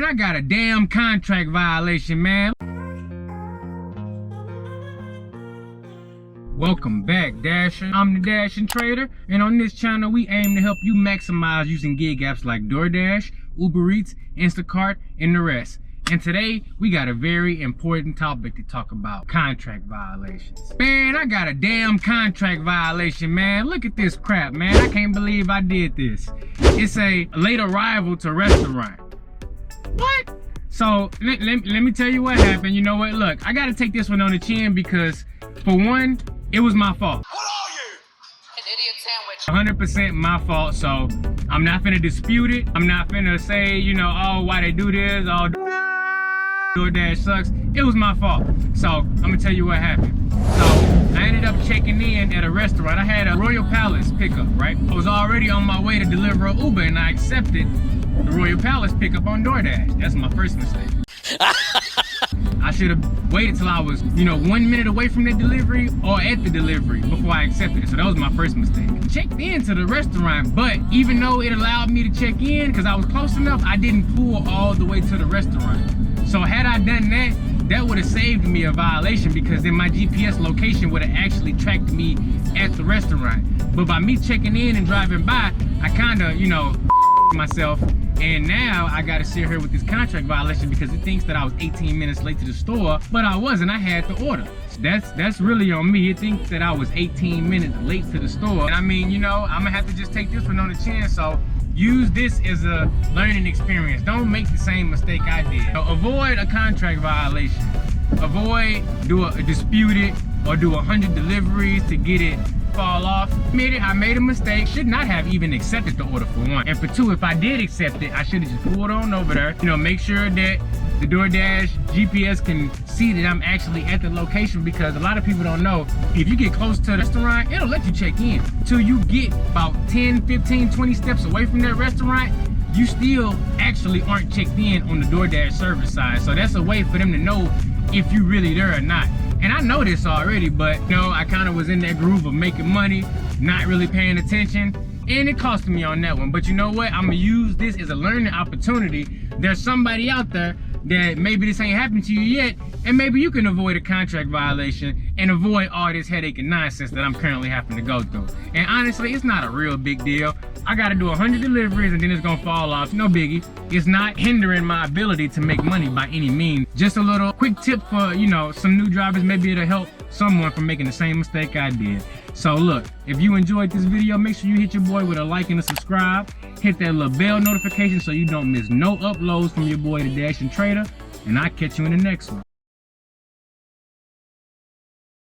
I got a damn contract violation, man. Welcome back, Dasher. I'm the Dashing Trader, and on this channel, we aim to help you maximize using gig apps like Doordash, UberEats, Instacart, and the rest. And today, we got a very important topic to talk about: contract violations. Man, I got a damn contract violation, man. Look at this crap, man. I can't believe I did this. It's a late arrival to restaurant. What? So, let me tell you what happened. You know what? Look, I gotta take this one on the chin because, for one, it was my fault. What are you? An idiot sandwich. 100% my fault, so I'm not finna dispute it. I'm not finna say, you know, oh, why they do this, oh, Doordash sucks. It was my fault. So, I'm gonna tell you what happened. So, I ended up checking in at a restaurant. I had a Royal Palace pickup, right? I was already on my way to deliver an Uber, and I accepted the Royal Palace pickup on Doordash. That's my first mistake. I should have waited till I was, 1 minute away from the delivery or at the delivery before I accepted it. So that was my first mistake. Checked into the restaurant, but even though it allowed me to check in because I was close enough, I didn't pull all the way to the restaurant. So had I done that, that would have saved me a violation because then my GPS location would have actually tracked me at the restaurant. But by me checking in and driving by, I kind of, myself. And now I gotta sit here with this contract violation because it thinks that I was 18 minutes late to the store, but I wasn't. I had the order. That's really on me. It thinks that I was 18 minutes late to the store. And I mean, I'm gonna have to just take this one on the chin. So use this as a learning experience. Don't make the same mistake I did. So avoid a contract violation. Avoid dispute it or do 100 deliveries to get it fall off. I made a mistake. Should not have even accepted the order, for one. And for two, if I did accept it, I should have just pulled on over there. Make sure that the DoorDash GPS can see that I'm actually at the location, because a lot of people don't know, if you get close to the restaurant, it'll let you check in. Till you get about 10, 15, 20 steps away from that restaurant, you still actually aren't checked in on the DoorDash service side. So that's a way for them to know if you're really there or not. And I know this already, but I kind of was in that groove of making money, not really paying attention, and it cost me on that one. But you know what? I'm gonna use this as a learning opportunity. There's somebody out there that maybe this ain't happened to you yet, and maybe you can avoid a contract violation and avoid all this headache and nonsense that I'm currently having to go through. And honestly, it's not a real big deal. I gotta do 100 deliveries and then it's gonna fall off. No biggie. It's not hindering my ability to make money by any means. Just a little quick tip for, some new drivers. Maybe it'll help someone from making the same mistake I did. So look, if you enjoyed this video, make sure you hit your boy with a like and a subscribe. Hit that little bell notification so you don't miss no uploads from your boy, the Dashing Trader. And I'll catch you in the next one.